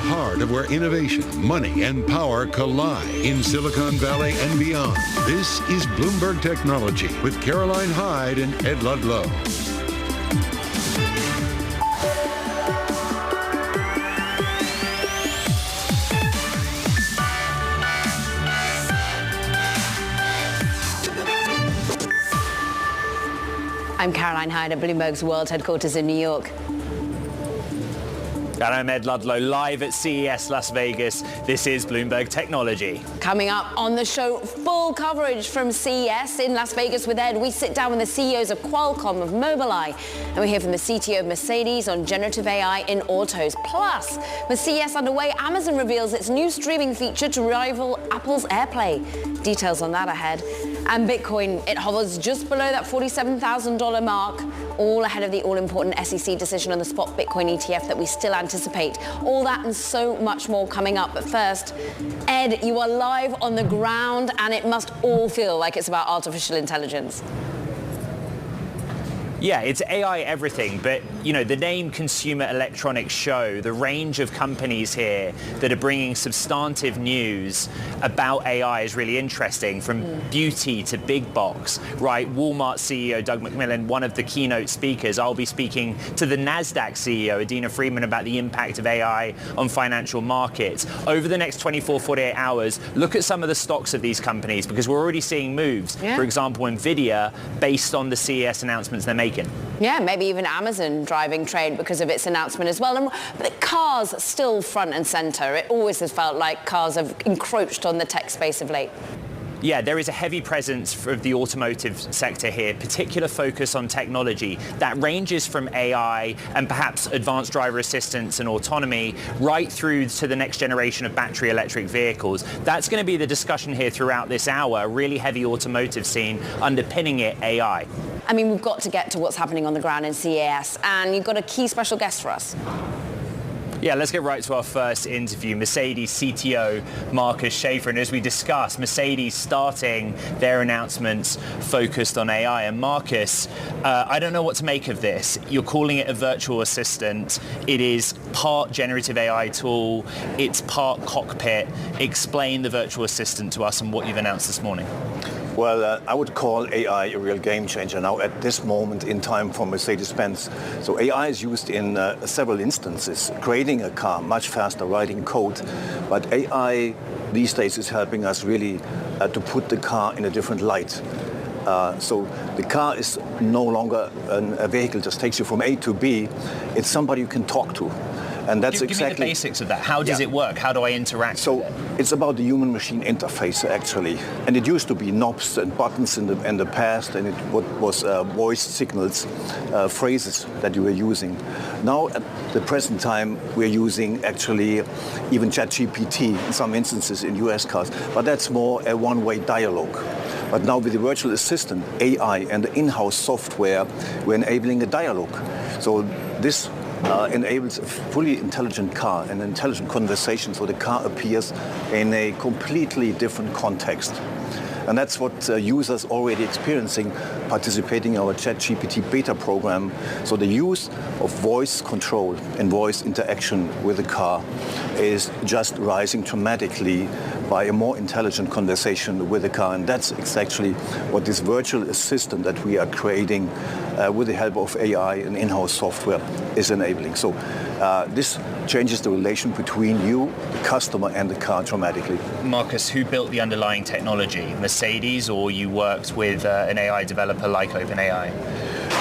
heart of where innovation, money, and power collide in Silicon Valley and beyond. This is Bloomberg Technology with Caroline Hyde and Ed Ludlow. I'm Caroline Hyde at Bloomberg's world headquarters in New York. And I'm Ed Ludlow, live at CES Las Vegas. This is Bloomberg Technology. Coming up on the show, full coverage from CES in Las Vegas with Ed. We sit down with the CEOs of Qualcomm, of Mobileye, and we hear from the CTO of Mercedes on generative AI in autos. Plus, with CES underway, Amazon reveals its new streaming feature to rival Apple's AirPlay. Details on that ahead. And Bitcoin, it hovers just below that $47,000 mark, all ahead of the all-important SEC decision on the spot Bitcoin ETF that we still anticipate. All that and so much more coming up. But first, Ed, you are live on the ground, and it must all feel like it's about artificial intelligence. Yeah, it's AI everything, but the name Consumer Electronics Show, the range of companies here that are bringing substantive news about AI is really interesting, from beauty to big box, right? Walmart CEO Doug McMillon, one of the keynote speakers. I'll be speaking to the NASDAQ CEO, Adena Friedman, about the impact of AI on financial markets. Over the next 24, 48 hours, look at some of the stocks of these companies, because we're already seeing moves. Yeah. For example, Nvidia, based on the CES announcements they're making. Yeah, maybe even Amazon driving trade because of its announcement as well. But cars still front and center. It always has felt like cars have encroached on the tech space of late. Yeah, there is a heavy presence of the automotive sector here, particular focus on technology that ranges from AI and perhaps advanced driver assistance and autonomy right through to the next generation of battery electric vehicles. That's going to be the discussion here throughout this hour, a really heavy automotive scene, underpinning it AI. I mean, we've got to get to what's happening on the ground in CES, and you've got a key special guest for us. Yeah, let's get right to our first interview. Mercedes CTO Markus Schäfer. And as we discussed, Mercedes starting their announcements focused on AI. And Markus, I don't know what to make of this. You're calling it a virtual assistant. It is part generative AI tool. It's part cockpit. Explain the virtual assistant to us and what you've announced this morning. Well, I would call AI a real game changer now at this moment in time for Mercedes-Benz. So AI is used in several instances, creating a car much faster, writing code. But AI these days is helping us really to put the car in a different light. So the car is no longer a vehicle, just takes you from A to B. It's somebody you can talk to. And that's Give me the basics of that. How does it work? How do I interact with it? So it's about the human-machine interface, actually. And it used to be knobs and buttons in the past, and it was voice signals, phrases that you were using. Now, at the present time, we're using actually even ChatGPT in some instances in US cars. But that's more a one-way dialogue. But now with the virtual assistant, AI, and the in-house software, we're enabling a dialogue. So this enables a fully intelligent car, an intelligent conversation, so the car appears in a completely different context. And that's what users already experiencing participating in our ChatGPT beta program. So the use of voice control and voice interaction with the car is just rising dramatically by a more intelligent conversation with the car. And that's exactly what this virtual assistant that we are creating with the help of AI and in-house software is enabling. So this changes the relation between you, the customer, and the car dramatically. Markus, who built the underlying technology? Mercedes, or you worked with an AI developer like OpenAI?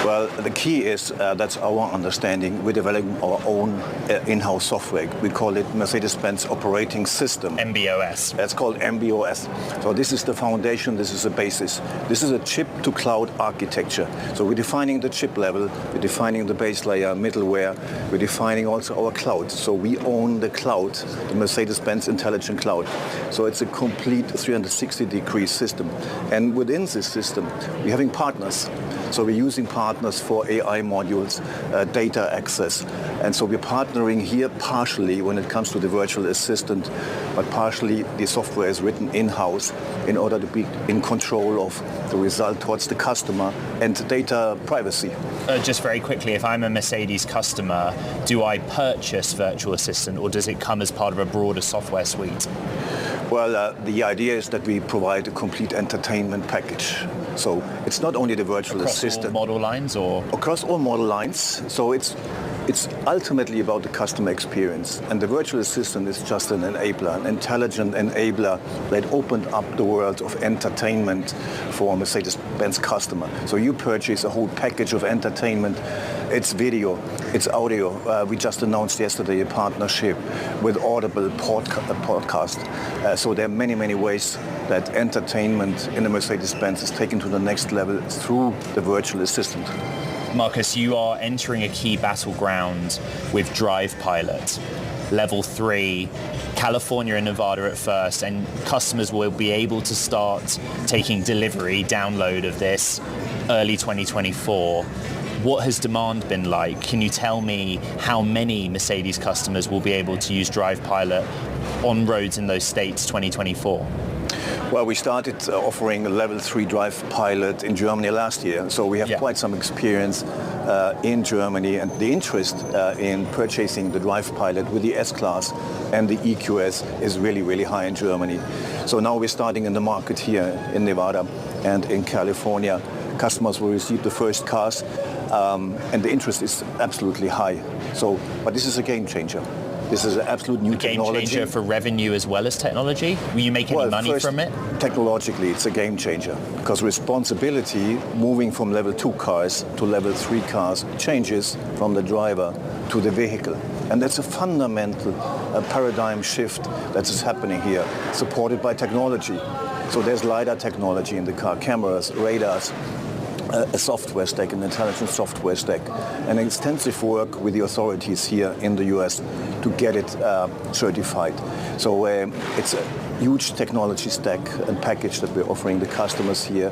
Well, the key is, that's our understanding, we're developing our own in-house software. We call it Mercedes-Benz Operating System. MBOS. That's called MBOS. So this is the foundation, this is the basis. This is a chip-to-cloud architecture. So we're defining the chip level, we're defining the base layer, middleware, we're defining also our cloud. So we own the cloud, the Mercedes-Benz Intelligent Cloud. So it's a complete 360-degree system. And within this system, we're having partners. So we're using partners for AI modules, data access. And so we're partnering here partially when it comes to the virtual assistant, but partially the software is written in-house in order to be in control of the result towards the customer and data privacy. Just very quickly, if I'm a Mercedes customer, do I purchase Virtual Assistant or does it come as part of a broader software suite? Well, the idea is that we provide a complete entertainment package. So it's not only the virtual assistant. Across all model lines or? Across all model lines. So it's ultimately about the customer experience. And the virtual assistant is just an enabler, an intelligent enabler that opened up the world of entertainment for a Mercedes-Benz customer. So you purchase a whole package of entertainment. It's video, it's audio. We just announced yesterday a partnership with Audible podcast. So there are many, many ways that entertainment in a Mercedes-Benz is taken to the next level through the virtual assistant. Marcus, you are entering a key battleground with Drive Pilot, level 3, California and Nevada at first, and customers will be able to start taking delivery, download of this early 2024. What has demand been like? Can you tell me how many Mercedes customers will be able to use Drive Pilot on roads in those states 2024? Well, we started offering a level 3 Drive Pilot in Germany last year, so we have quite some experience in Germany, and the interest in purchasing the Drive Pilot with the S-Class and the EQS is really, really high in Germany. So now we're starting in the market here in Nevada and in California. Customers will receive the first cars, and the interest is absolutely high. So, but this is a game changer. This is an absolute new technology. Game changer for revenue as well as technology? Will you make any money from it? Technologically, it's a game changer because responsibility moving from level 2 cars to level 3 cars changes from the driver to the vehicle. And that's a fundamental paradigm shift that is happening here, supported by technology. So there's LiDAR technology in the car, cameras, radars, a software stack, an intelligent software stack, and extensive work with the authorities here in the US to get it certified. So it's a huge technology stack and package that we're offering the customers here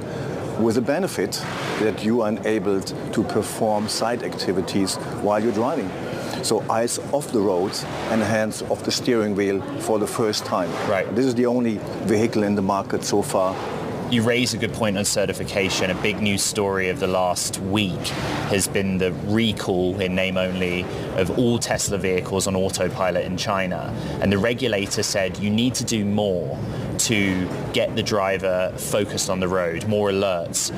with the benefit that you are enabled to perform side activities while you're driving. So eyes off the road and hands off the steering wheel for the first time. Right. This is the only vehicle in the market so far. You raise a good point on certification. A big news story of the last week has been the recall in name only of all Tesla vehicles on autopilot in China. And the regulator said you need to do more to get the driver focused on the road, more alerts.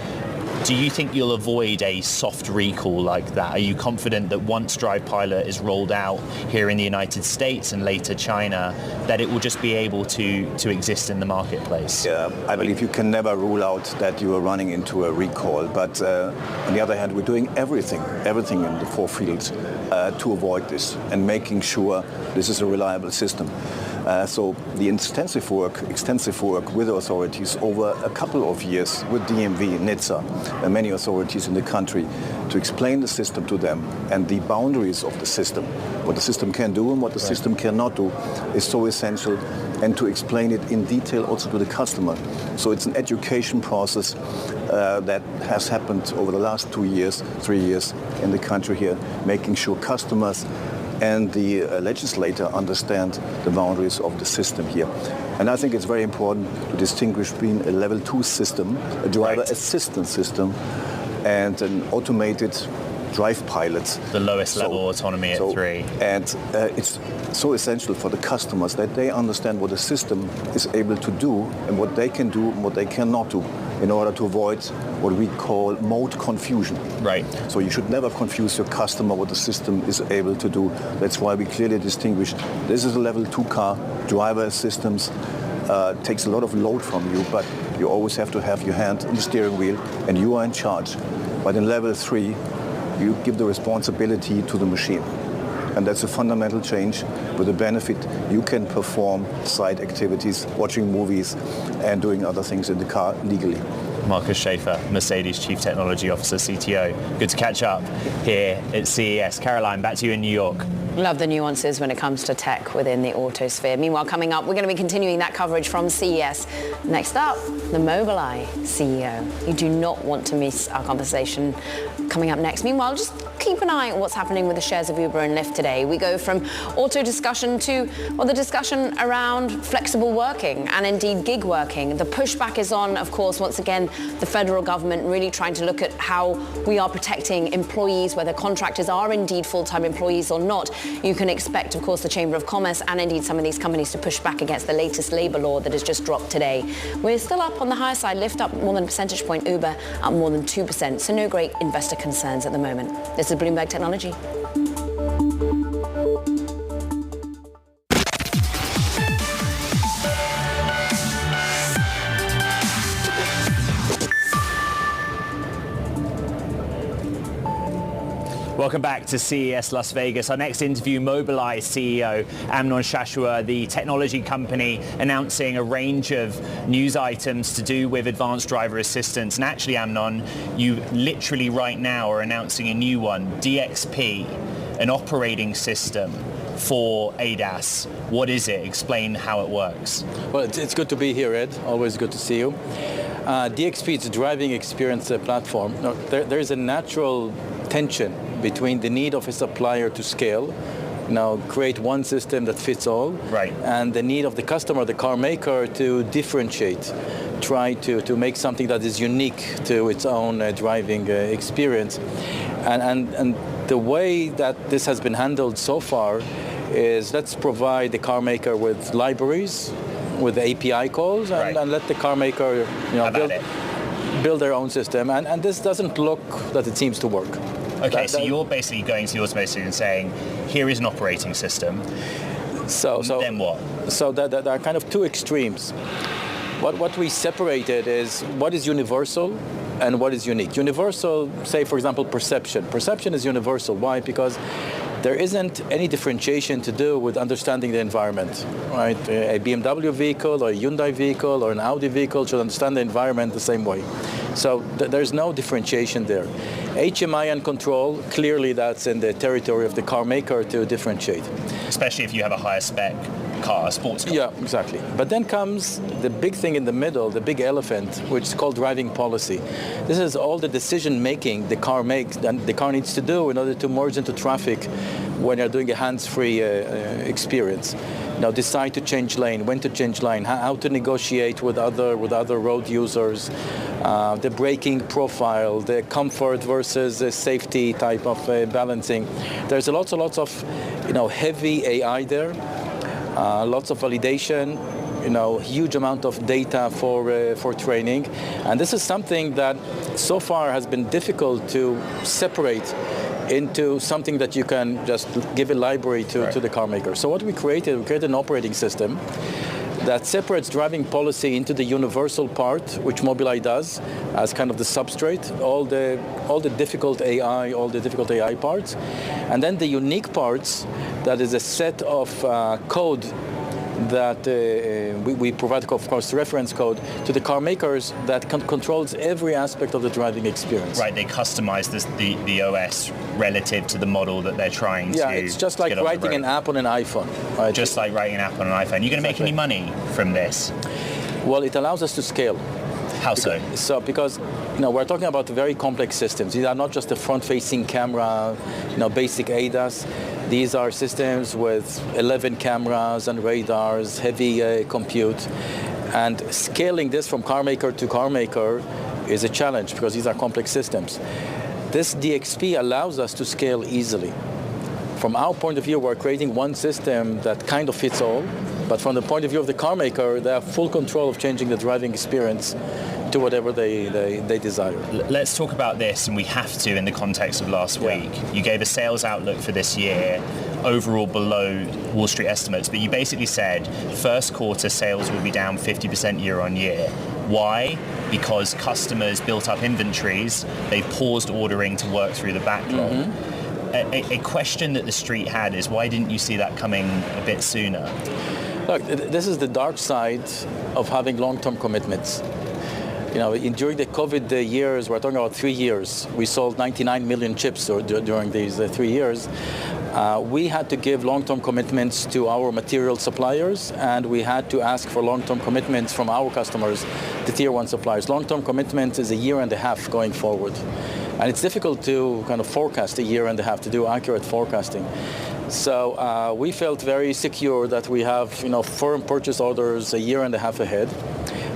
Do you think you'll avoid a soft recall like that? Are you confident that once Drive Pilot is rolled out here in the United States and later China, that it will just be able to exist in the marketplace? Yeah, I believe you can never rule out that you are running into a recall. But on the other hand, we're doing everything in the 4 fields to avoid this and making sure this is a reliable system. So the extensive work with authorities over a couple of years with DMV, NHTSA, and many authorities in the country to explain the system to them and the boundaries of the system, what the system can do and what the system cannot do is so essential, and to explain it in detail also to the customer. So it's an education process that has happened over the last 2 years, 3 years in the country here, making sure customers and the legislator understand the boundaries of the system here. And I think it's very important to distinguish between a level 2 system, a driver assistance system, and an automated Drive Pilot. The lowest level autonomy at 3. And it's so essential for the customers that they understand what the system is able to do and what they can do and what they cannot do in order to avoid what we call mode confusion. Right. So you should never confuse your customer what the system is able to do. That's why we clearly distinguish. This is a level 2 car. Driver assistance takes a lot of load from you, but you always have to have your hand on the steering wheel and you are in charge. But in level 3, you give the responsibility to the machine. And that's a fundamental change with the benefit you can perform side activities, watching movies and doing other things in the car legally. Marcus Schaefer, Mercedes Chief Technology Officer, CTO. Good to catch up here at CES. Caroline, back to you in New York. Love the nuances when it comes to tech within the auto sphere. Meanwhile, coming up, we're going to be continuing that coverage from CES. Next up, the Mobileye CEO. You do not want to miss our conversation coming up next. Meanwhile, just keep an eye on what's happening with the shares of Uber and Lyft today. We go from auto discussion to, well, the discussion around flexible working and indeed gig working. The pushback is on, of course, once again, the federal government really trying to look at how we are protecting employees, whether contractors are indeed full-time employees or not. You can expect, of course, the Chamber of Commerce and indeed some of these companies to push back against the latest labor law that has just dropped today. We're still up on the higher side, Lyft up more than a percentage point, Uber up more than 2%. So no great investor concerns at the moment. This is Bloomberg Technology. Welcome back to CES Las Vegas. Our next interview, Mobileye CEO Amnon Shashua, the technology company, announcing a range of news items to do with advanced driver assistance. And actually, Amnon, you literally right now are announcing a new one, DXP, an operating system for ADAS. What is it? Explain how it works. Well, it's good to be here, Ed. Always good to see you. DXP is a driving experience platform. Now, there is a natural tension between the need of a supplier to scale, create one system that fits all, right, and the need of the customer, the car maker, to differentiate, try to make something that is unique to its own driving experience. And the way that this has been handled so far is let's provide the car maker with libraries, with API calls, and let the car maker build their own system. And this doesn't look that it seems to work. Okay, so you're basically going to the automotive and saying, here is an operating system. So then what? So there are kind of two extremes. What we separated is what is universal and what is unique. Universal, say for example, perception. Perception is universal. Why? Because there isn't any differentiation to do with understanding the environment, right? A BMW vehicle or a Hyundai vehicle or an Audi vehicle should understand the environment the same way. So there's no differentiation there. HMI and control, clearly that's in the territory of the car maker to differentiate. Especially if you have a higher spec car, a sports car. Yeah, exactly. But then comes the big thing in the middle, the big elephant, which is called driving policy. This is all the decision making the car makes and the car needs to do in order to merge into traffic when you're doing a hands-free experience. Now decide to change lane, when to change lane, how to negotiate with other road users, the braking profile, the comfort versus safety type of balancing. There's lots of heavy AI there, lots of validation, huge amount of data for training, and this is something that so far has been difficult to separate into something that you can just give a library to the car maker. So what we created an operating system that separates driving policy into the universal part, which Mobileye does as kind of the substrate, all the difficult AI parts, and then the unique parts, that is a set of code that we provide, of course, reference code to the car makers that controls every aspect of the driving experience. Right, they customize the OS relative to the model that they're trying to. Yeah, it's just like writing an app on an iPhone. Right? Just like writing an app on an iPhone. You're going to make any money from this? Well, it allows us to scale. How so? Because we're talking about very complex systems. These are not just a front-facing camera, basic ADAS. These are systems with 11 cameras and radars, heavy compute. And scaling this from car maker to car maker is a challenge because these are complex systems. This DXP allows us to scale easily. From our point of view, we're creating one system that kind of fits all, but from the point of view of the car maker, they have full control of changing the driving experience to whatever they desire. Let's talk about this, and we have to in the context of last week. You gave a sales outlook for this year, overall below Wall Street estimates, but you basically said first quarter sales will be down 50% year on year. Why? Because customers built up inventories, they paused ordering to work through the backlog. Mm-hmm. A question that the street had is, why didn't you see that coming a bit sooner? Look, this is the dark side of having long-term commitments. During the COVID years, we're talking about 3 years, we sold 99 million chips during these 3 years. we had to give long-term commitments to our material suppliers, and we had to ask for long-term commitments from our customers, the tier one suppliers. Long-term commitment is a year and a half going forward. And it's difficult to kind of forecast a year and a half, to do accurate forecasting. So we felt very secure that we have, firm purchase orders a year and a half ahead.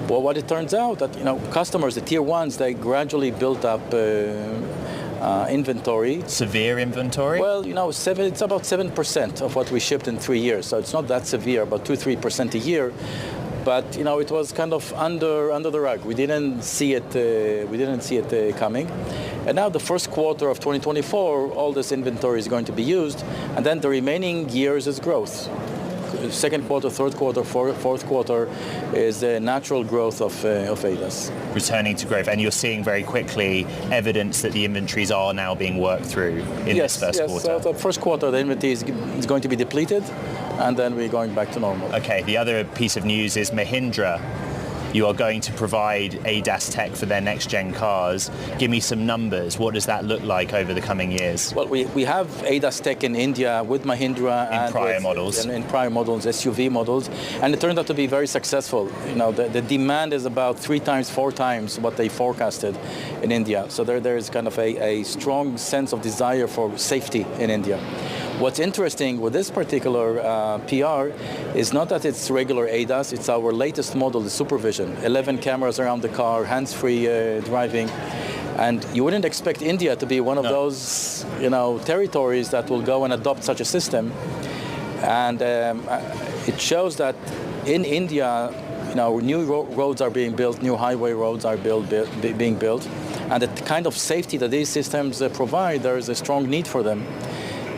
Well, what it turns out that, customers, the tier ones, they gradually built up inventory. Severe inventory? Well, it's about 7% of what we shipped in 3 years. So it's not that severe, about 2-3% a year. But it was kind of under the rug. We didn't see it coming. And now the first quarter of 2024, all this inventory is going to be used, and then the remaining years is growth. Second quarter, third quarter, fourth quarter is the natural growth of ADAS. Returning to growth, and you're seeing very quickly evidence that the inventories are now being worked through in this first quarter. So the first quarter, the inventory is going to be depleted, and then we're going back to normal. Okay, the other piece of news is Mahindra. You are going to provide ADAS tech for their next-gen cars. Give me some numbers. What does that look like over the coming years? Well, we have ADAS tech in India with Mahindra. In prior models. In prior models, SUV models. And it turned out to be very successful. The demand is about 3 times, 4 times what they forecasted in India. So there is kind of a strong sense of desire for safety in India. What's interesting with this particular PR is not that it's regular ADAS, it's our latest model, the Supervision. 11 cameras around the car, hands-free driving. And you wouldn't expect India to be one of those, territories that will go and adopt such a system. And it shows that in India, new roads are being built, new highway roads are being built. And the kind of safety that these systems provide, there is a strong need for them.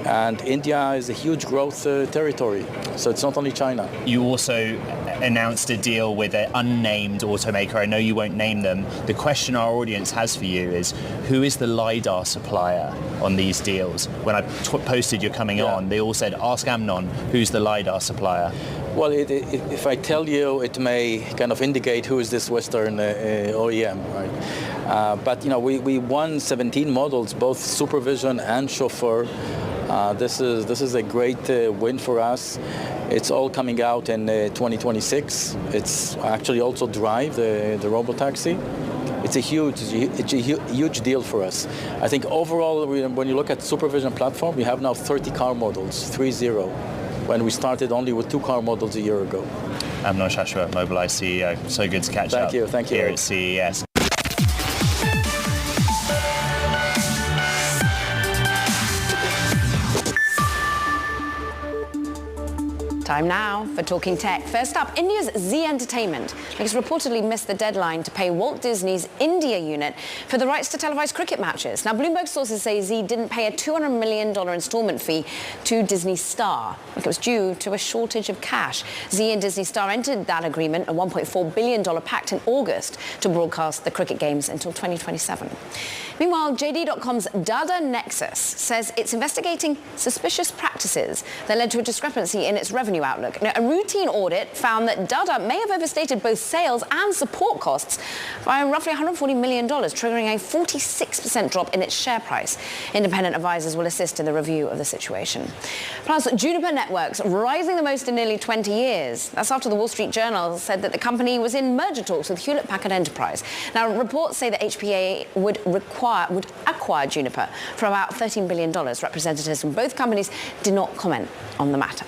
And India is a huge growth territory, so it's not only China. You also announced a deal with an unnamed automaker. I know you won't name them. The question our audience has for you is, who is the LiDAR supplier on these deals? When I posted you're coming on, they all said, ask Amnon, who's the LiDAR supplier? Well, if I tell you, it may kind of indicate who is this Western OEM, right? But we won 17 models, both Supervision and Chauffeur. This is a great win for us. It's all coming out in 2026. It's actually also Drive, the robotaxi. It's a huge deal for us. I think overall, when you look at Supervision platform, we have now 30 car models, 30, when we started only with 2 car models a year ago. Amnon Shashua, Mobileye CEO. So good to catch up. Thank you. Here at CES. Time now for Talking Tech. First up, India's Z Entertainment has reportedly missed the deadline to pay Walt Disney's India unit for the rights to televise cricket matches. Now, Bloomberg sources say Z didn't pay a $200 million installment fee to Disney Star. It was due to a shortage of cash. Z and Disney Star entered that agreement, a $1.4 billion pact, in August to broadcast the cricket games until 2027. Meanwhile, JD.com's Data Nexus says it's investigating suspicious practices that led to a discrepancy in its revenue outlook. Now, a routine audit found that Data may have overstated both sales and support costs by roughly $140 million, triggering a 46% drop in its share price. Independent advisors will assist in the review of the situation. Plus, Juniper Networks rising the most in nearly 20 years. That's after the Wall Street Journal said that the company was in merger talks with Hewlett-Packard Enterprise. Now, reports say that HPA would acquire Juniper for about $13 billion. Representatives from both companies did not comment on the matter.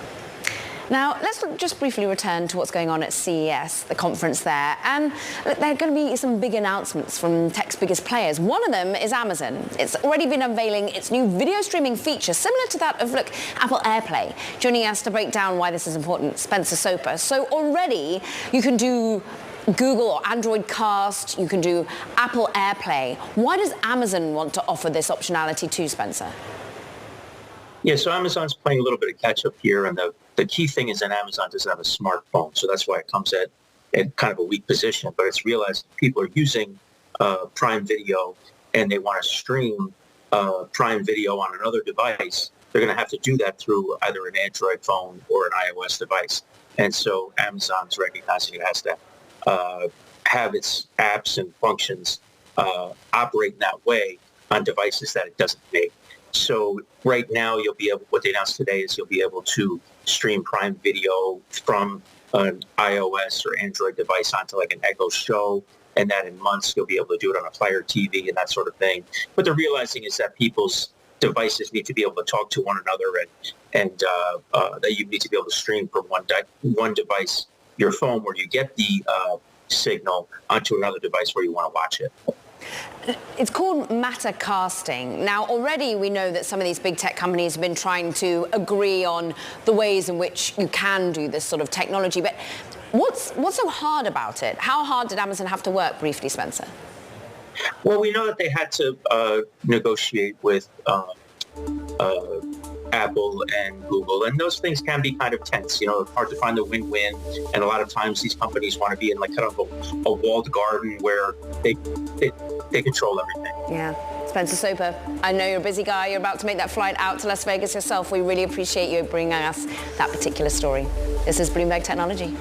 Now, let's just briefly return to what's going on at CES, the conference there. And there are going to be some big announcements from tech's biggest players. One of them is Amazon. It's already been unveiling its new video streaming feature, similar to that of, Apple AirPlay. Joining us to break down why this is important, Spencer Soper. So already you can do Google or Android Cast, you can do Apple AirPlay. Why does Amazon want to offer this optionality too, Spencer? Yeah, so Amazon's playing a little bit of catch up here, and the key thing is that Amazon doesn't have a smartphone, so that's why it comes at kind of a weak position. But it's realized people are using Prime Video and they want to stream Prime Video on another device. They're going to have to do that through either an Android phone or an iOS device. And so Amazon's recognizing it has to have its apps and functions operate in that way on devices that it doesn't make. So right now, what they announced today is you'll be able to stream Prime Video from an iOS or Android device onto like an Echo Show, and that in months you'll be able to do it on a Fire TV and that sort of thing. What they're realizing is that people's devices need to be able to talk to one another, and that you need to be able to stream from one device, your phone, where you get the signal, onto another device where you want to watch it. It's called matter casting. Now, already we know that some of these big tech companies have been trying to agree on the ways in which you can do this sort of technology. But what's so hard about it? How hard did Amazon have to work, briefly, Spencer? Well, we know that they had to negotiate with Apple and Google, and those things can be kind of tense. It's hard to find the win-win, and a lot of times these companies want to be in like kind of a walled garden where they control everything. Yeah. Spencer Soper, I know you're a busy guy. You're about to make that flight out to Las Vegas yourself. We really appreciate you bringing us that particular story. This is Bloomberg Technology.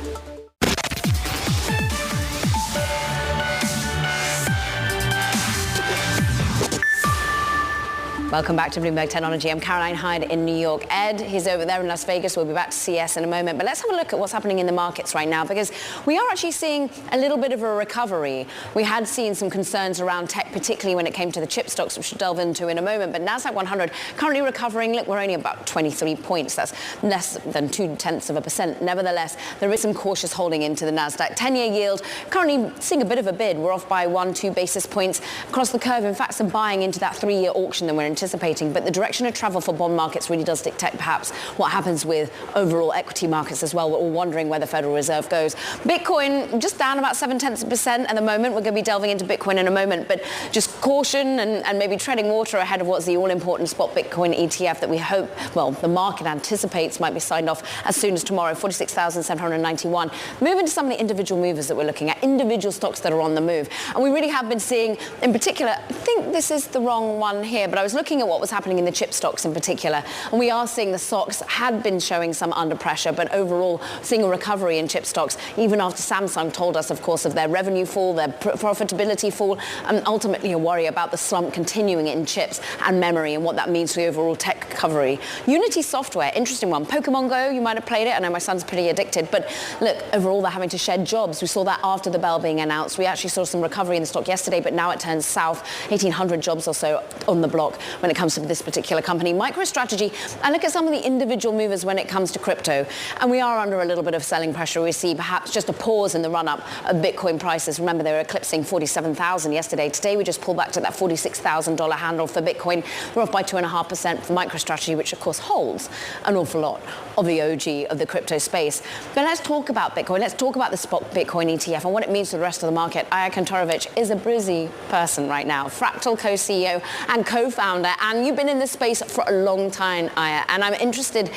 Welcome back to Bloomberg Technology. I'm Caroline Hyde in New York. Ed, he's over there in Las Vegas. We'll be back to CES in a moment. But let's have a look at what's happening in the markets right now, because we are actually seeing a little bit of a recovery. We had seen some concerns around tech, particularly when it came to the chip stocks, which we'll delve into in a moment. But NASDAQ 100 currently recovering. Look, we're only about 23 points. That's less than 0.2%. Nevertheless, there is some cautious holding into the NASDAQ. 10-year yield currently seeing a bit of a bid. We're off by 1-2 basis points across the curve. In fact, some buying into that 3-year auction that we're anticipating, but the direction of travel for bond markets really does dictate perhaps what happens with overall equity markets as well. We're all wondering where the Federal Reserve goes. Bitcoin just down about 0.7% at the moment. We're going to be delving into Bitcoin in a moment, but just caution and maybe treading water ahead of what's the all-important spot Bitcoin ETF that we hope, well, the market anticipates might be signed off as soon as tomorrow, 46,791. Moving to some of the individual movers that we're looking at, individual stocks that are on the move. And we really have been seeing, in particular, I think this is the wrong one here, but I was looking at what was happening in the chip stocks in particular, and we are seeing the stocks had been showing some under pressure, but overall seeing a recovery in chip stocks, even after Samsung told us, of course, of their revenue fall, their profitability fall, and ultimately a worry about the slump continuing in chips and memory and what that means for the overall tech recovery. Unity Software, interesting one. Pokemon Go, you might have played it. I know my son's pretty addicted, but look, overall they're having to shed jobs. We saw that after the bell being announced. We actually saw some recovery in the stock yesterday, but now it turns south. 1,800 jobs or so on the block when it comes to this particular company. MicroStrategy, and look at some of the individual movers when it comes to crypto. And we are under a little bit of selling pressure. We see perhaps just a pause in the run-up of Bitcoin prices. Remember, they were eclipsing 47,000 yesterday. Today, we just pulled back to that $46,000 handle for Bitcoin. We're off by 2.5% for MicroStrategy, which of course holds an awful lot of the OG of the crypto space. But let's talk about Bitcoin. Let's talk about the spot Bitcoin ETF and what it means to the rest of the market. Aya Kantorovich is a busy person right now, Fractal co-CEO and co-founder, and you've been in this space for a long time, Aya, and I'm interested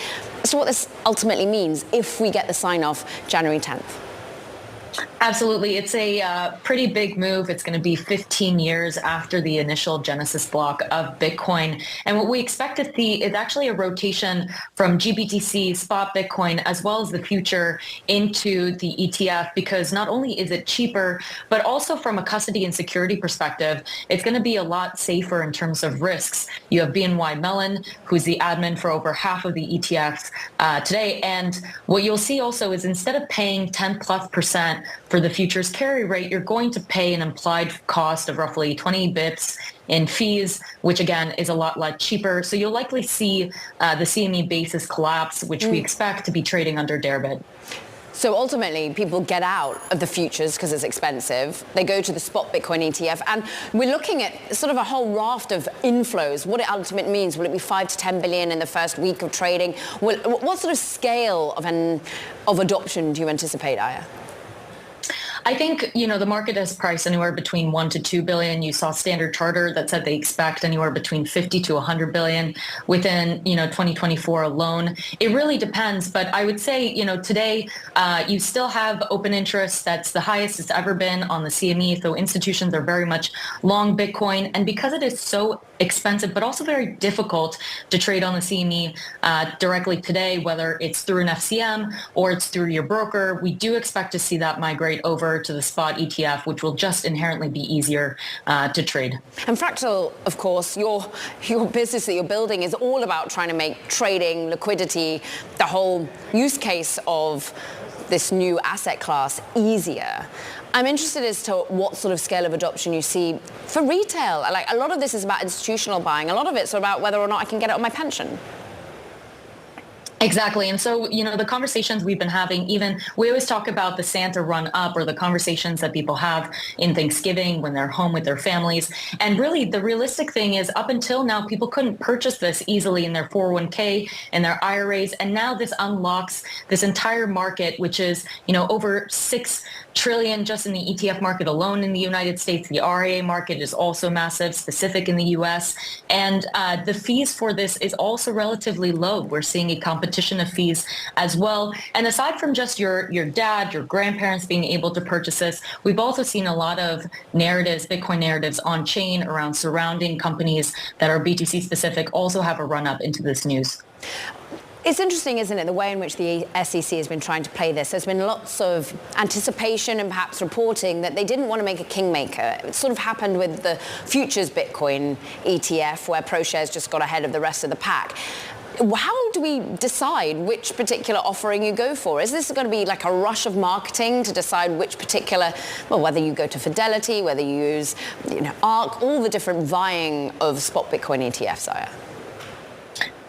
as to what this ultimately means if we get the sign-off January 10th. Absolutely. It's a pretty big move. It's going to be 15 years after the initial genesis block of Bitcoin. And what we expect to see is actually a rotation from GBTC, spot Bitcoin, as well as the future into the ETF, because not only is it cheaper, but also from a custody and security perspective, it's going to be a lot safer in terms of risks. You have BNY Mellon, who's the admin for over half of the ETFs today. And what you'll see also is instead of paying 10+% for the futures carry rate, you're going to pay an implied cost of roughly 20 bips in fees, which again is a lot cheaper. So you'll likely see the CME basis collapse, which we expect to be trading under dare bid. So ultimately, people get out of the futures because it's expensive. They go to the spot Bitcoin ETF, and we're looking at sort of a whole raft of inflows. What it ultimately means, will it be 5 to 10 billion in the first week of trading? What sort of scale of adoption do you anticipate, Aya? I think, the market has priced anywhere between 1 to 2 billion. You saw Standard Chartered that said they expect anywhere between 50 to 100 billion within, 2024 alone. It really depends. But I would say, today you still have open interest that's the highest it's ever been on the CME. So institutions are very much long Bitcoin. And because it is so expensive, but also very difficult to trade on the CME directly today, whether it's through an FCM or it's through your broker. We do expect to see that migrate over to the spot ETF, which will just inherently be easier to trade. And Fractal, of course, your business that you're building is all about trying to make trading, liquidity, the whole use case of this new asset class easier. I'm interested as to what sort of scale of adoption you see for retail. Like, a lot of this is about institutional buying. A lot of it's about whether or not I can get it on my pension. Exactly. And so, the conversations we've been having, even we always talk about the Santa run up, or the conversations that people have in Thanksgiving when they're home with their families. And really, the realistic thing is, up until now, people couldn't purchase this easily in their 401k and their IRAs. And now this unlocks this entire market, which is, over 6 trillion just in the ETF market alone in the United States. The RIA market is also massive, specific in the US. And the fees for this is also relatively low. We're seeing a competition of fees as well. And aside from just your dad, your grandparents being able to purchase this, we've also seen a lot of narratives, Bitcoin narratives on chain around surrounding companies that are BTC specific also have a run up into this news. It's interesting, isn't it, the way in which the SEC has been trying to play this. There's been lots of anticipation and perhaps reporting that they didn't want to make a kingmaker. It sort of happened with the futures Bitcoin ETF, where ProShares just got ahead of the rest of the pack. How do we decide which particular offering you go for? Is this going to be like a rush of marketing to decide which particular, whether you go to Fidelity, whether you use, ARC, all the different vying of spot Bitcoin ETFs, Aya?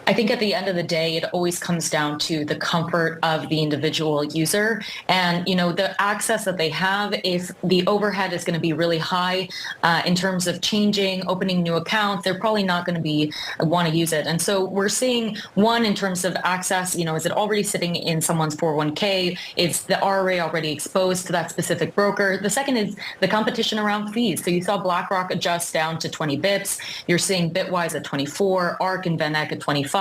I think at the end of the day, it always comes down to the comfort of the individual user and, the access that they have. If the overhead is going to be really high in terms of opening new accounts, they're probably not going to want to use it. And so we're seeing, one, in terms of access, is it already sitting in someone's 401k? Is the RRA already exposed to that specific broker? The second is the competition around fees. So you saw BlackRock adjust down to 20 bips. You're seeing Bitwise at 24, ARC and VanEck at 25.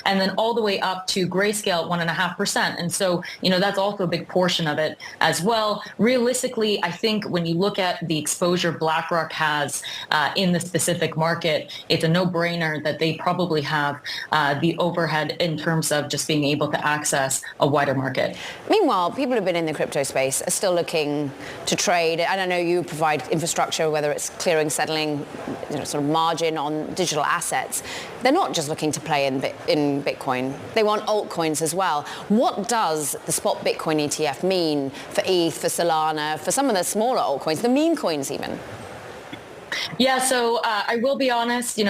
And then all the way up to Grayscale at 1.5%. And so, that's also a big portion of it as well. Realistically, I think when you look at the exposure BlackRock has in the specific market, it's a no-brainer that they probably have the overhead in terms of just being able to access a wider market. Meanwhile, people who've been in the crypto space are still looking to trade. And I know you provide infrastructure, whether it's clearing, settling, sort of margin on digital assets. They're not just looking to play in Bitcoin. They want altcoins as well. What does the spot Bitcoin ETF mean for ETH, for Solana, for some of the smaller altcoins, the meme coins even? Yeah, so I will be honest, the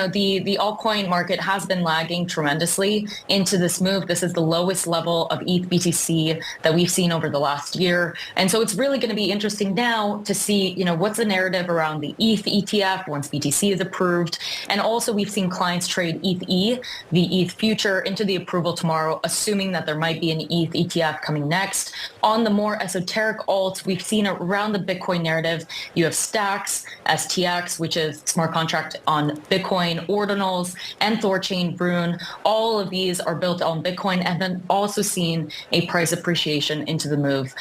altcoin market has been lagging tremendously into this move. This is the lowest level of ETH BTC that we've seen over the last year. And so it's really going to be interesting now to see, what's the narrative around the ETH ETF once BTC is approved. And also we've seen clients trade ETH-E, the ETH future, into the approval tomorrow, assuming that there might be an ETH ETF coming next. On the more esoteric alts, we've seen around the Bitcoin narrative, you have Stacks, STX, which is smart contract on Bitcoin, Ordinals, and Thorchain, Rune. All of these are built on Bitcoin, and then also seen a price appreciation into the move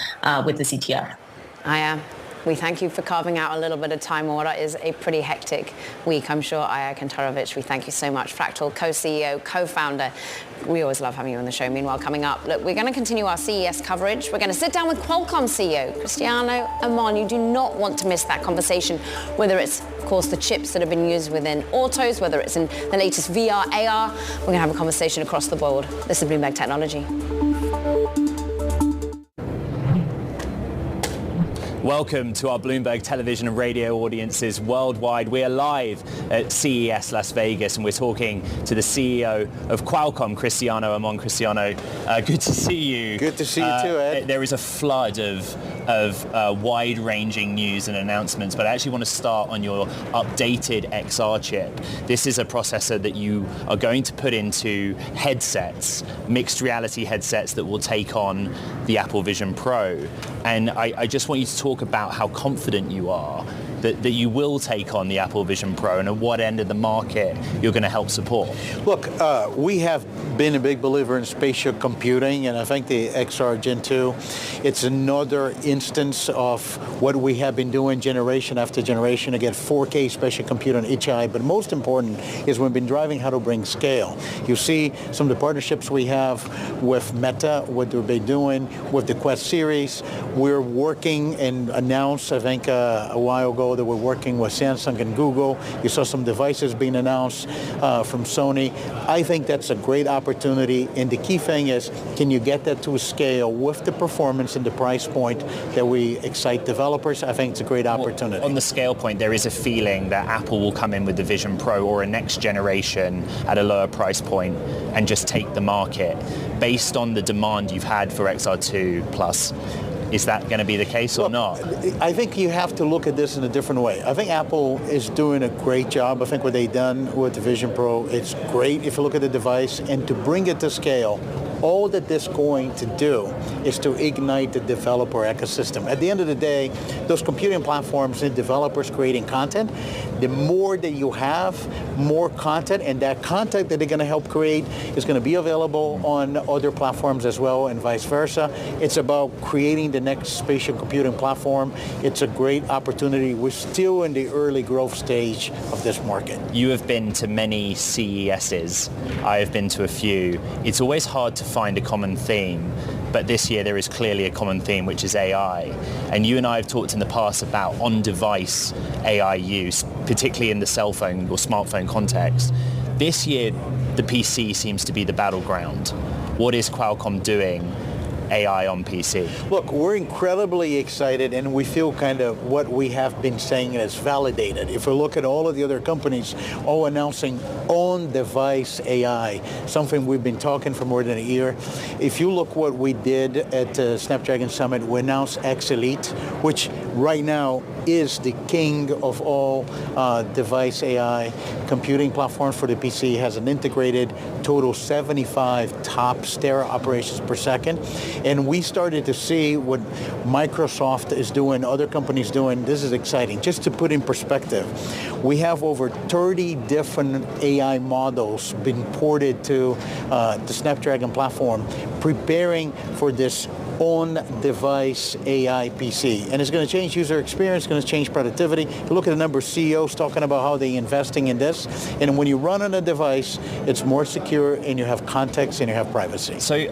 with this ETF. We thank you for carving out a little bit of time on what is a pretty hectic week, I'm sure. Aya Kantarovich, we thank you so much. Fractal co-CEO, co-founder. We always love having you on the show. Meanwhile, coming up, look, we're going to continue our CES coverage. We're going to sit down with Qualcomm CEO, Cristiano Amon. You do not want to miss that conversation, whether it's, of course, the chips that have been used within autos, whether it's in the latest VR, AR. We're going to have a conversation across the board. This is Bloomberg Technology. Welcome to our Bloomberg television and radio audiences worldwide. We are live at CES Las Vegas, and we're talking to the CEO of Qualcomm, Cristiano Amon. Cristiano, good to see you. Good to see you too, Ed. There is a flood of wide-ranging news and announcements, but I actually want to start on your updated XR chip. This is a processor that you are going to put into headsets, mixed reality headsets that will take on the Apple Vision Pro. And I just want you to talk about how confident you are that you will take on the Apple Vision Pro, and at what end of the market you're going to help support? Look, we have been a big believer in spatial computing, and I think the XR Gen 2, it's another instance of what we have been doing generation after generation to get 4K spatial compute on each eye. But most important is we've been driving how to bring scale. You see some of the partnerships we have with Meta, what they've been doing with the Quest series. We're working and announced, I think, a while ago that we're working with Samsung and Google. You saw some devices being announced from Sony. I think that's a great opportunity, and the key thing is, can you get that to a scale with the performance and the price point that we excite developers? I think it's a great opportunity. On the scale point, there is a feeling that Apple will come in with the Vision Pro or a next generation at a lower price point and just take the market. Based on the demand you've had for XR2 Plus, is that going to be the case or not? I think you have to look at this in a different way. I think Apple is doing a great job. I think what they've done with the Vision Pro, it's great if you look at the device, and to bring it to scale, all that this is going to do is to ignite the developer ecosystem. At the end of the day, those computing platforms and developers creating content, the more that you have, more content, and that content that they're going to help create is going to be available on other platforms as well, and vice versa. It's about creating the next spatial computing platform. It's a great opportunity. We're still in the early growth stage of this market. You have been to many CESs. I have been to a few. It's always hard to find a common theme, but this year there is clearly a common theme, which is AI. And you and I have talked in the past about on-device AI use, particularly in the cell phone or smartphone context. This year, the PC seems to be the battleground. What is Qualcomm doing AI on PC? Look, we're incredibly excited, and we feel kind of what we have been saying is validated. If we look at all of the other companies all announcing on-device AI, something we've been talking for more than a year. If you look what we did at the Snapdragon Summit, we announced X Elite, which right now is the king of all device AI computing platforms for the PC. It has an integrated total 75 TOPS stereo operations per second. And we started to see what Microsoft is doing, other companies doing. This is exciting. Just to put in perspective, we have over 30 different AI models being ported to the Snapdragon platform, preparing for this on-device AI PC. And it's going to change user experience, it's going to change productivity. You look at the number of CEOs talking about how they're investing in this. And when you run on a device, it's more secure, and you have context, and you have privacy. So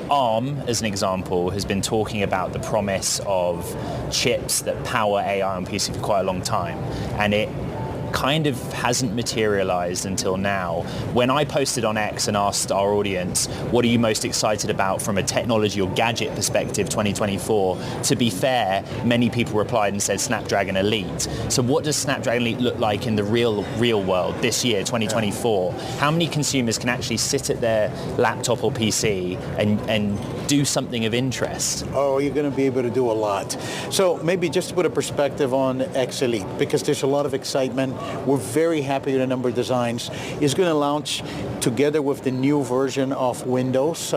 ARM, as an example, has been talking about the promise of chips that power AI on PC for quite a long time. And it kind of hasn't materialized until now. When I posted on X and asked our audience, what are you most excited about from a technology or gadget perspective 2024? To be fair, many people replied and said Snapdragon Elite. So what does Snapdragon Elite look like in the real world this year, 2024? How many consumers can actually sit at their laptop or PC and do something of interest? Oh, you're going to be able to do a lot. So maybe just to put a perspective on X Elite, because there's a lot of excitement. We're very happy with the number of designs. It's going to launch together with the new version of Windows.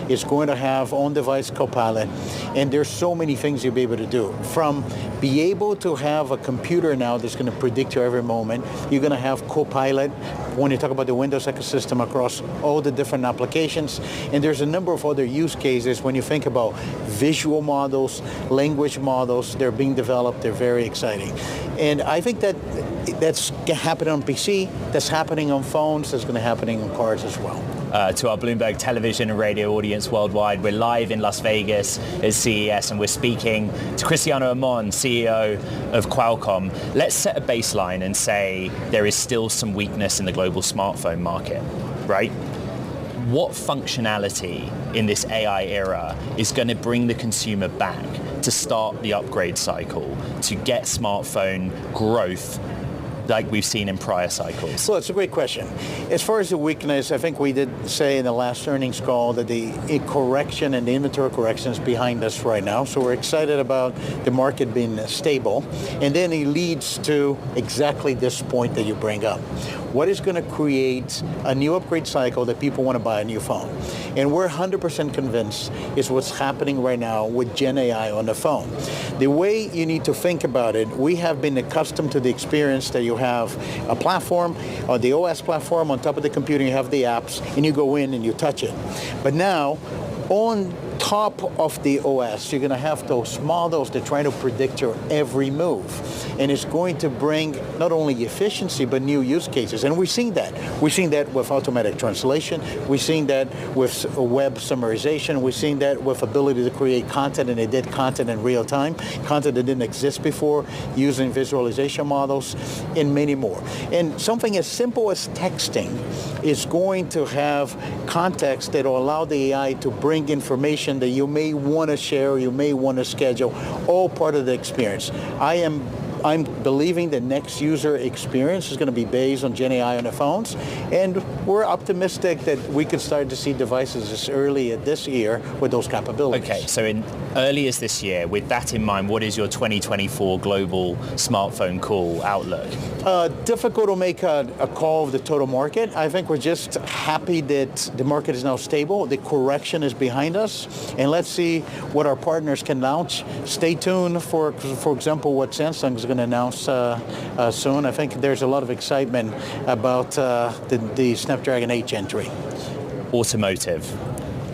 It's going to have on-device Copilot, and there's so many things you'll be able to do. From be able to have a computer now that's going to predict your every moment. You're going to have Copilot when you talk about the Windows ecosystem across all the different applications. And there's a number of other use cases when you think about visual models, language models. They're being developed. They're very exciting. And I think that's happening on PC, that's happening on phones, that's going to happen on cars as well. To our Bloomberg television and radio audience worldwide, we're live in Las Vegas at CES, and we're speaking to Cristiano Amon, CEO of Qualcomm. Let's set a baseline and say there is still some weakness in the global smartphone market, right? What functionality in this AI era is going to bring the consumer back to start the upgrade cycle, to get smartphone growth like we've seen in prior cycles? Well, it's a great question. As far as the weakness, I think we did say in the last earnings call that the correction and the inventory correction is behind us right now. So we're excited about the market being stable. And then it leads to exactly this point that you bring up. What is going to create a new upgrade cycle that people want to buy a new phone? And we're 100% convinced is what's happening right now with Gen AI on the phone. The way you need to think about it, we have been accustomed to the experience that you have a platform, or the OS platform, on top of the computer you have the apps, and you go in and you touch it. But now, on top of the OS, you're going to have those models that try to predict your every move. And it's going to bring not only efficiency, but new use cases. And we're seeing that. We're seeing that with automatic translation. We're seeing that with web summarization. We're seeing that with ability to create content, and they did content in real time, content that didn't exist before, using visualization models, and many more. And something as simple as texting is going to have context that will allow the AI to bring information that you may want to share, you may want to schedule, all part of the experience. I'm believing the next user experience is going to be based on Gen AI on the phones, and we're optimistic that we could start to see devices as early as this year with those capabilities. Okay, so early as this year, with that in mind, what is your 2024 global smartphone call outlook? Difficult to make a call of the total market. I think we're just happy that the market is now stable. The correction is behind us, and let's see what our partners can launch. Stay tuned for example, what Samsung is going to announce soon. I think there's a lot of excitement about the Snapdragon 8 Gen 3. Automotive.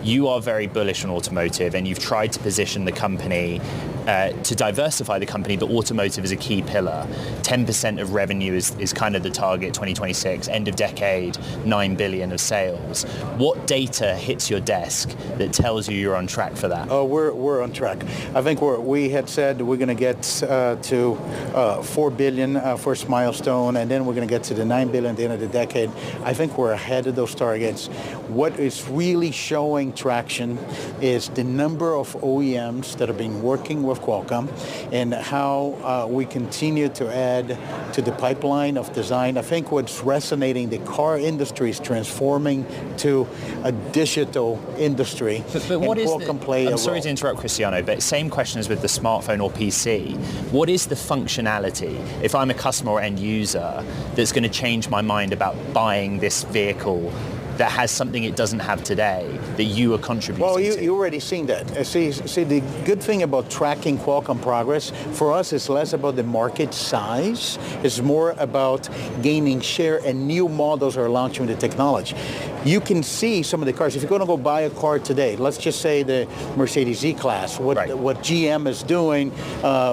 You are very bullish on automotive, and you've tried to position the company to diversify the company. The automotive is a key pillar. 10% of revenue is kind of the target, 2026, end of decade, 9 billion of sales. What data hits your desk that tells you you're on track for that? Oh, we're on track. I think we had said we're going to get to 4 billion first milestone, and then we're going to get to the 9 billion at the end of the decade. I think we're ahead of those targets. What is really showing traction is the number of OEMs that have been working with Qualcomm, and how we continue to add to the pipeline of design. I think what's resonating, the car industry is transforming to a digital industry. But what is Qualcomm play a role. I'm sorry to interrupt, Cristiano, but same question as with the smartphone or PC. What is the functionality, if I'm a customer or end user, that's going to change my mind about buying this vehicle that has something it doesn't have today that you are contributing to? Well, you already seen that. See, the good thing about tracking Qualcomm progress, for us, is less about the market size. It's more about gaining share, and new models are launching with the technology. You can see some of the cars. If you're going to go buy a car today, let's just say the Mercedes E-Class, what GM is doing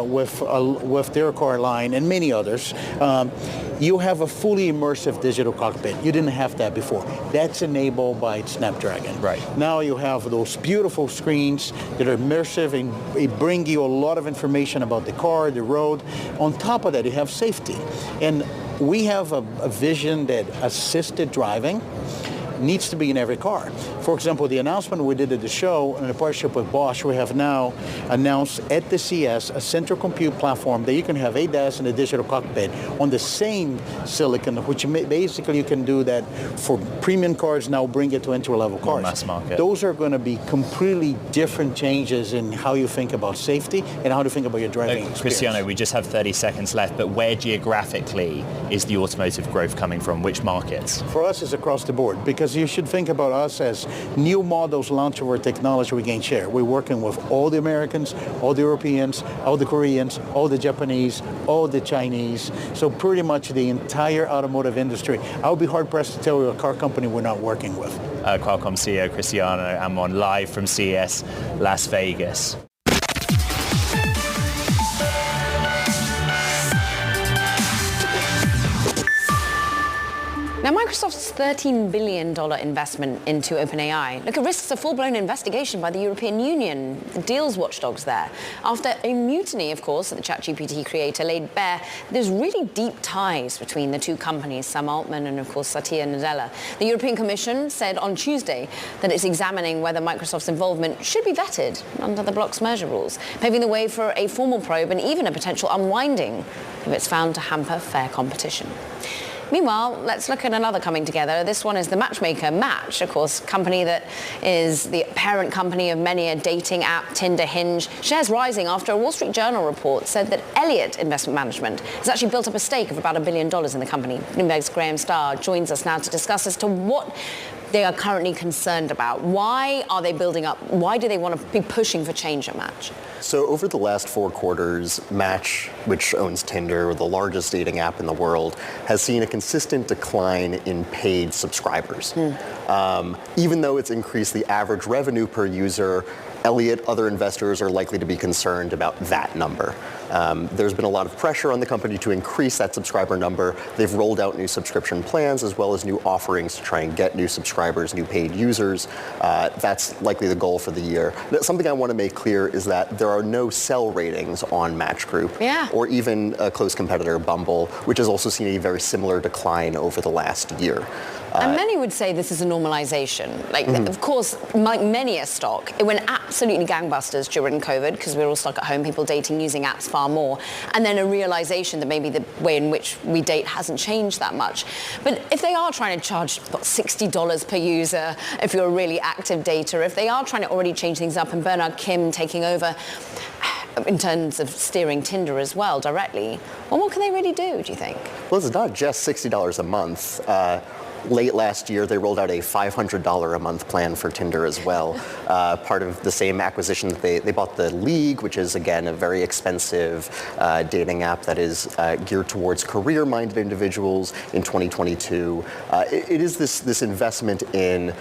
with their car line and many others, you have a fully immersive digital cockpit. You didn't have that before. That's enabled by Snapdragon. Right. Now you have those beautiful screens that are immersive, and it bring you a lot of information about the car, the road. On top of that, you have safety. And we have a vision that assisted driving needs to be in every car. For example, the announcement we did at the show in a partnership with Bosch, we have now announced at the CES a central compute platform that you can have ADAS and a digital cockpit on the same silicon, which basically you can do that for premium cars, now bring it to entry-level cars. Mass market. Those are going to be completely different changes in how you think about safety and how to think about your driving experience. Cristiano, we just have 30 seconds left, but where geographically is the automotive growth coming from? Which markets? For us, it's across the board, because you should think about us as new models launch of our technology, we gain share. We're working with all the Americans, all the Europeans, all the Koreans, all the Japanese, all the Chinese. So pretty much the entire automotive industry. I would be hard-pressed to tell you a car company we're not working with. Qualcomm CEO Cristiano Amon, live from CES Las Vegas. Now Now, Microsoft's $13 billion investment into OpenAI look at risks of full-blown investigation by the European Union, the deals watchdogs there, after a mutiny, of course, that the ChatGPT creator laid bare there's really deep ties between the two companies, Sam Altman and, of course, Satya Nadella. The European Commission said on Tuesday that it's examining whether Microsoft's involvement should be vetted under the bloc's merger rules, paving the way for a formal probe and even a potential unwinding if it's found to hamper fair competition. Meanwhile, let's look at another coming together. This one is the matchmaker Match, of course, company that is the parent company of many a dating app, Tinder, Hinge. Shares rising after a Wall Street Journal report said that Elliott Investment Management has actually built up a stake of about $1 billion in the company. Bloomberg's Graham Starr joins us now to discuss as to what they are currently concerned about. Why are they building up? Why do they want to be pushing for change at Match? So over the last 4 quarters, Match, which owns Tinder, the largest dating app in the world, has seen a consistent decline in paid subscribers. Even though it's increased the average revenue per user, Elliott, other investors are likely to be concerned about that number. There's been a lot of pressure on the company to increase that subscriber number. They've rolled out new subscription plans as well as new offerings to try and get new subscribers, new paid users. That's likely the goal for the year. Something I want to make clear is that there are no sell ratings on Match Group or even a close competitor, Bumble, which has also seen a very similar decline over the last year. And many would say this is a normalization. Of course, like many a stock, it went absolutely gangbusters during COVID because we were all stuck at home, people dating, using apps far more, and then a realization that maybe the way in which we date hasn't changed that much. But if they are trying to charge $60 per user if you're a really active dater, if they are trying to already change things up and Bernard Kim taking over in terms of steering Tinder as well directly, well, what can they really do you think? Well, it's not just $60 a month. Late last year, they rolled out a $500 a month plan for Tinder as well. Part of the same acquisition that they bought the League, which is, again, a very expensive dating app that is geared towards career-minded individuals in 2022. It is this investment in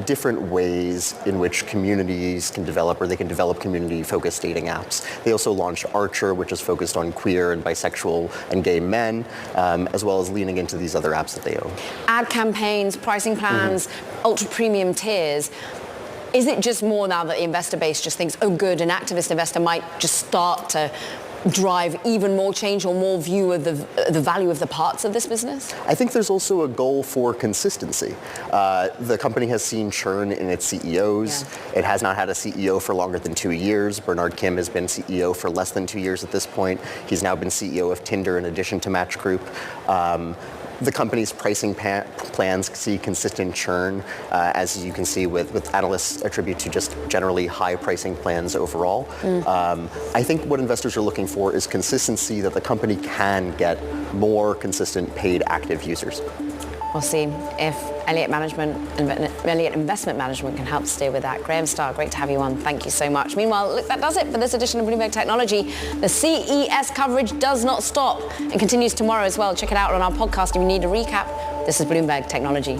different ways in which communities can develop, or they can develop community-focused dating apps. They also launched Archer, which is focused on queer and bisexual and gay men, as well as leaning into these other apps that they own. Ad campaigns, pricing plans, ultra premium tiers. Is it just more now that the investor base just thinks, oh good, an activist investor might just start to drive even more change or more view of the value of the parts of this business? I think there's also a goal for consistency. The company has seen churn in its CEOs. Yeah. It has not had a CEO for longer than 2 years. Bernard Kim has been CEO for less than 2 years at this point. He's now been CEO of Tinder in addition to Match Group. The company's pricing plans see consistent churn, as you can see with analysts attribute to just generally high pricing plans overall. I think what investors are looking for is consistency, that the company can get more consistent paid active users. We'll see if Elliott Investment Management can help steer with that. Graham Starr, great to have you on. Thank you so much. Meanwhile, look, that does it for this edition of Bloomberg Technology. The CES coverage does not stop and continues tomorrow as well. Check it out on our podcast if you need a recap. This is Bloomberg Technology.